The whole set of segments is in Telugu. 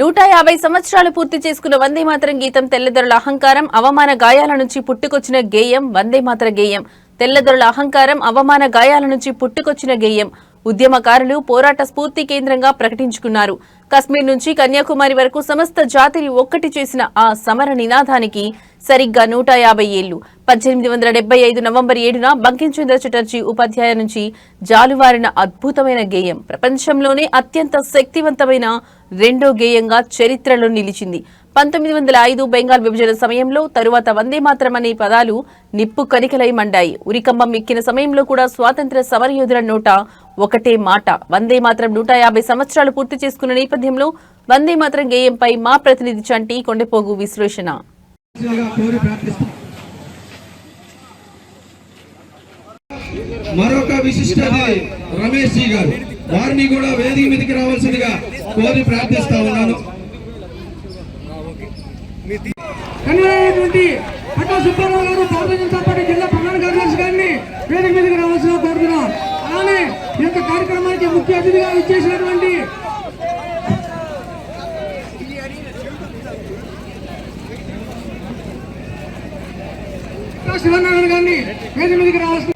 150 సంవత్సరాలు పూర్తి చేసుకున్న వందే మాతరం గీతం తెల్లదొరల అహంకారం అవమాన గాయాల నుంచి పుట్టుకొచ్చిన గేయం వందే మాతర గేయం తెల్లదొరల అహంకారం అవమాన గాయాల నుంచి పుట్టుకొచ్చిన గేయం ఉద్యమకారులు పోరాట స్ఫూర్తి కేంద్రంగా ప్రకటించుకున్నారు. కశ్మీర్ నుంచి కన్యాకుమారి వరకు సమస్త జాతిని ఒక్కటి చేసిన ఆ సమర నినాదానికి సరిగ్గా 150 ఏళ్లు. 1875 నవంబర్ 7న బంకించంద్ర చటర్జీ ఉపాధ్యాయ నుంచి జాలువారిన అద్భుతమైన గేయం ప్రపంచంలోనే అత్యంత శక్తివంతమైన రెండో గేయంగా చరిత్రలో నిలిచింది. 1905 బెంగాల్ విభజన సమయంలో తరువాత వందే మాతరం అనే పదాలు నిప్పు కనికలై మండాయి. ఉరికంబం ఎక్కిన సమయంలో కూడా స్వాతంత్ర్య సమరయోధుల నోట ఒకటే మాట వందే మాతరం. 150 సంవత్సరాలు పూర్తి చేసుకున్న నేపథ్యంలో వందే మాతరం గేయంపై మా ప్రతినిధి చంటి కొండపోగు విశ్లేషణ. మరొక విశిష్ట రమేష్ జీ గారు వారిని కూడా వేదిక మీదకి రావాల్సిందిగా కోరి ప్రార్థిస్తా ఉన్నాను. పట్టా సుబ్బారావు గారు భారతీయ జనతా పార్టీ జిల్లా ప్రధాన కార్యదర్శి గారిని వేదిక మీదకి రావాల్సిన కోరుతున్నాం. అలానే ఈ యొక్క కార్యక్రమానికి ముఖ్య అతిథిగా ఇచ్చేసినటువంటి శివనారాయణ గారిని వేదిక మీదకి రావాల్సిన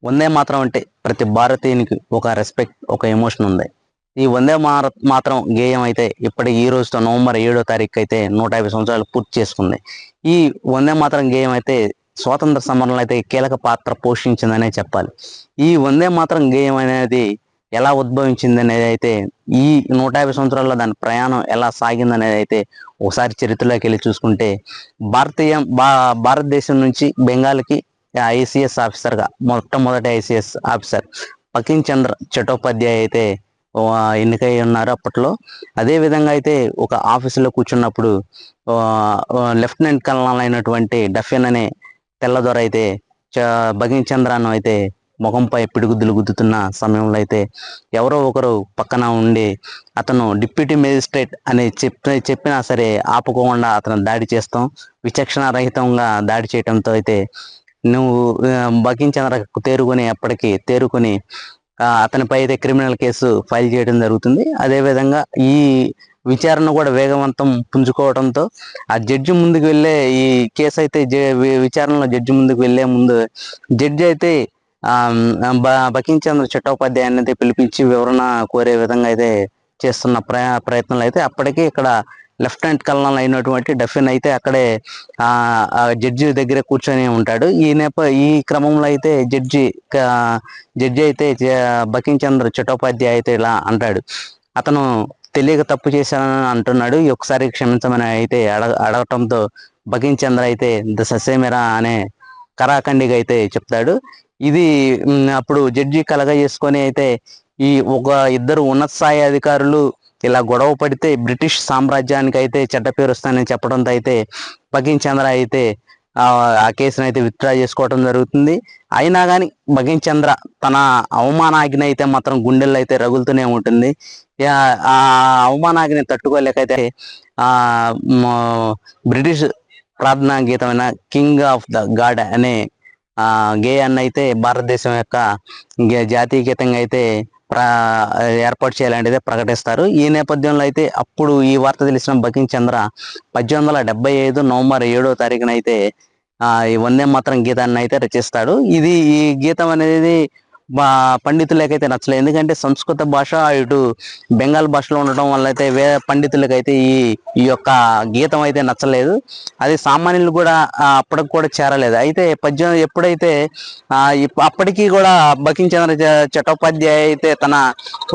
వందే మాతరం అంటే ప్రతి భారతీయునికి ఒక రెస్పెక్ట్, ఒక ఎమోషన్ ఉంది. ఈ వందే మాతరం గేయం అయితే ఇప్పటి ఈ రోజుతో నవంబర్ 7వ తారీఖు అయితే 150 సంవత్సరాలు పూర్తి చేసుకుంది. ఈ వందే మాతరం గేయం అయితే స్వాతంత్ర సమరంలో అయితే కీలక పాత్ర పోషించిందనే చెప్పాలి. ఈ వందే మాతరం గేయం అనేది ఎలా ఉద్భవించింది అనేది అయితే ఈ 150 సంవత్సరాల్లో దాని ప్రయాణం ఎలా సాగింది అనేది అయితే ఒకసారి చరిత్రలోకి వెళ్ళి చూసుకుంటే భారతదేశం నుంచి బెంగాల్కి ఐసిఎస్ ఆఫీసర్గా మొట్టమొదటి ఐసిఎస్ ఆఫీసర్ బకిం చంద్ర చటోపాధ్యాయ అయితే ఎన్నికై ఉన్నారు అప్పట్లో. అదే విధంగా అయితే ఒక ఆఫీసులో కూర్చున్నప్పుడు లెఫ్టినెంట్ కల్నల్ అయినటువంటి డఫెన్ అనే తెల్లదొర అయితే బకిం చంద్రను అయితే ముఖంపై పిడిగుద్దులు గుద్దుతున్న సమయంలో అయితే ఎవరో ఒకరు పక్కన ఉండి అతను డిప్యూటీ మేజిస్ట్రేట్ అని చెప్పినా సరే ఆపుకోకుండా అతను దాడి చేస్తాం, విచక్షణ రహితంగా దాడి చేయడంతో అయితే నువ్వు బకిం చంద్ర తేరుకొని అతనిపై అయితే క్రిమినల్ కేసు ఫైల్ చేయడం జరుగుతుంది. అదేవిధంగా ఈ విచారణ కూడా వేగవంతం పుంజుకోవడంతో ఆ జడ్జి ముందుకు వెళ్ళే ఈ కేసు అయితే విచారణలో జడ్జి ముందుకు వెళ్లే ముందు జడ్జి అయితే బకిం చంద్ర చట్టోపాధ్యాయాన్ని అయితే పిలిపించి వివరణ కోరే విధంగా అయితే చేస్తున్న ప్రయత్నాలు అయితే అప్పటికే ఇక్కడ లెఫ్టినెంట్ కల్నల్ అయినటువంటి డఫిన్ అయితే అక్కడే జడ్జి దగ్గర కూర్చొని ఉంటాడు. ఈ క్రమంలో అయితే జడ్జి అయితే బకిం చంద్ర చట్టోపాధ్యాయ అయితే ఇలా అంటాడు, అతను తెలియక తప్పు చేశానని అంటున్నాడు, ఒకసారి క్షమించమని అయితే అడగటంతో బకిం చంద్ర అయితే ససేమిరా అనే కరాఖండిగా అయితే చెప్తాడు. ఇది అప్పుడు జడ్జి కలగ చేసుకొని అయితే ఈ ఒక ఇద్దరు ఉన్నత స్థాయి అధికారులు ఇలా గొడవ పడితే బ్రిటిష్ సామ్రాజ్యానికి అయితే చెడ్డ పేరు వస్తుందని చెప్పడంతో అయితే బకిం చంద్ర అయితే ఆ కేసును అయితే విత్డ్రా చేసుకోవడం జరుగుతుంది. అయినా కానీ బకిం చంద్ర తన అవమానాగ్ని అయితే మాత్రం గుండెల్లో అయితే రగులుతూనే ఉంటుంది. ఆ అవమానాగ్ని తట్టుకోలేకైతే బ్రిటిష్ ప్రార్థనా గీతమైన కింగ్ ఆఫ్ ద గాడ్ అనే గేయాన్ని అయితే భారతదేశం యొక్క జాతీయ గీతంగా అయితే ఏర్పాటు చేయాలంటే ప్రకటిస్తారు. ఈ నేపథ్యంలో అయితే అప్పుడు ఈ వార్త తెలిసిన బకిం చంద్ర 1875 నవంబర్ 7వ తారీఖున అయితే ఈ వందే మాతరం గీతాన్ని అయితే రచిస్తాడు. ఈ గీతం అనేది పండితులకైతే నచ్చలేదు, ఎందుకంటే సంస్కృత భాష ఇటు బెంగాల్ భాషలో ఉండటం వల్ల అయితే పండితులకైతే ఈ యొక్క గీతం అయితే నచ్చలేదు. అది సామాన్యులు కూడా అప్పటికి కూడా చేరలేదు. అయితే ఎప్పుడైతే అప్పటికీ కూడా బకిం చంద్ర చట్టోపాధ్యాయ అయితే తన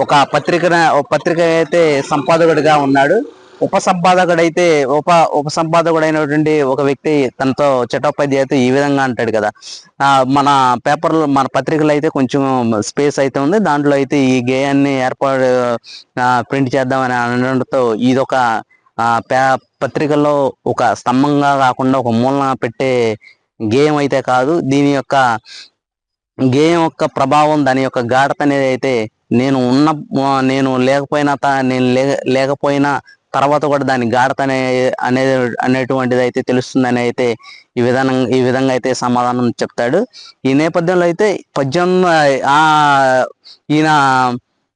ఒక పత్రిక అయితే సంపాదకుడిగా ఉన్నాడు. ఉపసంపాదకుడైనటువంటి ఒక వ్యక్తి తనతో చట్టోపాధ్యాయ అయితే ఈ విధంగా అంటాడు కదా, మన పత్రికలు అయితే కొంచెం స్పేస్ అయితే ఉంది, దాంట్లో అయితే ఈ గేయాన్ని ప్రింట్ చేద్దామని అనడంతో ఇదొక పత్రికల్లో ఒక స్తంభంగా కాకుండా ఒక మూలన పెట్టే గేయం అయితే కాదు. దీని యొక్క గేయం యొక్క ప్రభావం, దాని యొక్క గాఢత అనేది అయితే నేను లేకపోయినా తర్వాత కూడా దాని గాఢత అనేటువంటిది అయితే తెలుస్తుందని అయితే ఈ విధంగా అయితే సమాధానం చెప్తాడు. ఈ నేపథ్యంలో అయితే ఈయన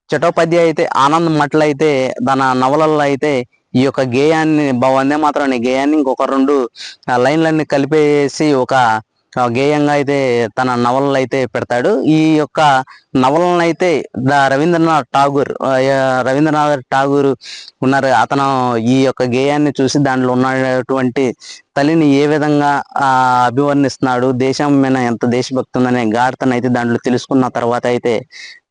చటోపాధ్యాయ అయితే ఆనంద్ మట్ల అయితే తన నవలల్లో అయితే ఈ యొక్క గేయాన్ని వందే మాత్రం గేయాన్ని ఇంకొక 2 లైన్లన్నీ కలిపేసి ఒక గేయంగా అయితే తన నవలలు అయితే పెడతాడు. ఈ యొక్క నవలను అయితే రవీంద్రనాథ్ ఠాగూర్ ఉన్నారు. అతను ఈ యొక్క గేయాన్ని చూసి దాంట్లో ఉన్నటువంటి తల్లిని ఏ విధంగా అభివర్ణిస్తున్నాడు, దేశం మీద ఎంత దేశభక్తి ఉందనే గాఢతను అయితే దాంట్లో తెలుసుకున్న తర్వాత అయితే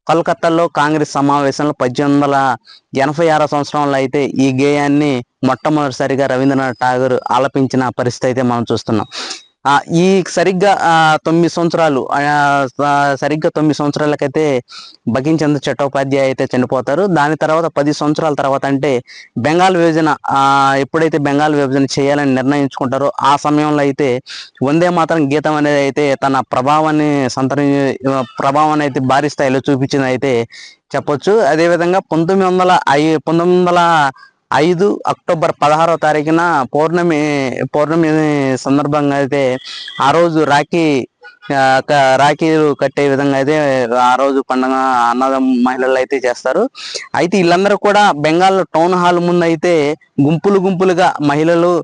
కోల్కతాలో కాంగ్రెస్ సమావేశంలో 1886 సంవత్సరంలో అయితే ఈ గేయాన్ని మొట్టమొదటిసారిగా రవీంద్రనాథ్ ఠాగూర్ ఆలపించిన పరిస్థితి అయితే మనం చూస్తున్నాం. ఈ సరిగ్గా 9 సంవత్సరాలు సరిగ్గా 9 సంవత్సరాలకైతే బంకిం చంద్ర చట్టోపాధ్యాయ అయితే చనిపోతారు. దాని తర్వాత 10 సంవత్సరాల తర్వాత అంటే బెంగాల్ విభజన ఎప్పుడైతే బెంగాల్ విభజన చేయాలని నిర్ణయించుకుంటారో ఆ సమయంలో అయితే వందే మాతరం గీతం అనేది అయితే తన ప్రభావాన్ని అయితే భారీ స్థాయిలో చూపించింది అయితే చెప్పొచ్చు. అదేవిధంగా 1905 అక్టోబర్ 16వ తారీఖున పౌర్ణమి సందర్భంగా అయితే ఆ రోజు రాఖీలు కట్టే విధంగా అయితే ఆ రోజు పండుగ అన్నదం మహిళలు అయితే చేస్తారు. అయితే వీళ్ళందరూ కూడా బెంగాల్ టౌన్ హాల్ ముందు అయితే గుంపులుగా మహిళలు,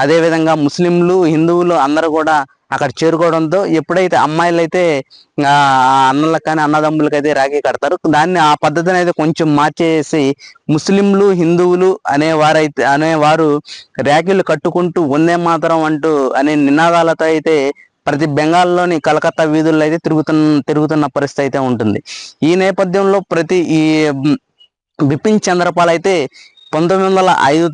అదే విధంగా ముస్లింలు, హిందువులు అందరూ కూడా అక్కడ చేరుకోవడంతో ఎప్పుడైతే అమ్మాయిలు అయితే అన్నలకు కానీ అన్నదమ్ములకి అయితే రాఖీ కడతారు, ఆ పద్ధతిని అయితే కొంచెం మార్చేసి ముస్లింలు, హిందువులు అనేవారు రాఖీలు కట్టుకుంటూ వందే మాతరం అంటూ అనే నినాదాలతో అయితే ప్రతి బెంగాల్లోని కలకత్తా వీధుల్లో అయితే తిరుగుతున్న పరిస్థితి అయితే ఉంటుంది. ఈ నేపథ్యంలో బిపిన్ చంద్రపాల్ అయితే 1905